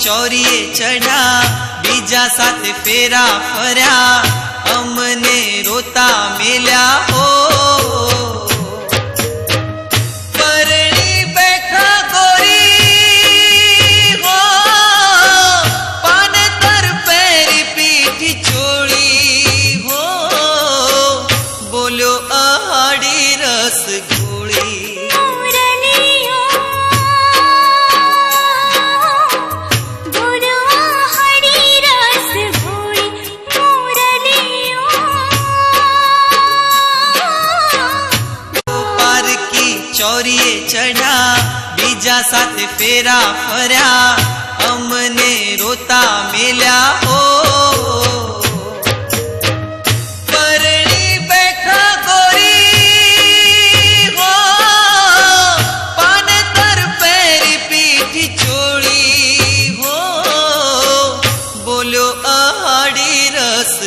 चौरीए चढ़ा बीजा साथे फेरा फर्या अमने रोता मेल्या हो परणी बैठा गोरी हो पानतर पैरी पीठी चोड़ी हो बोलो आहाड़ी रस घोड़ी चौरीए चढ़ा बीजा साथे फेरा फर्या अमने रोता मेल्या हो परणी बैठा गोरी हो पानतर पैरी पीठी चोड़ी हो बोलो आहाड़ी रस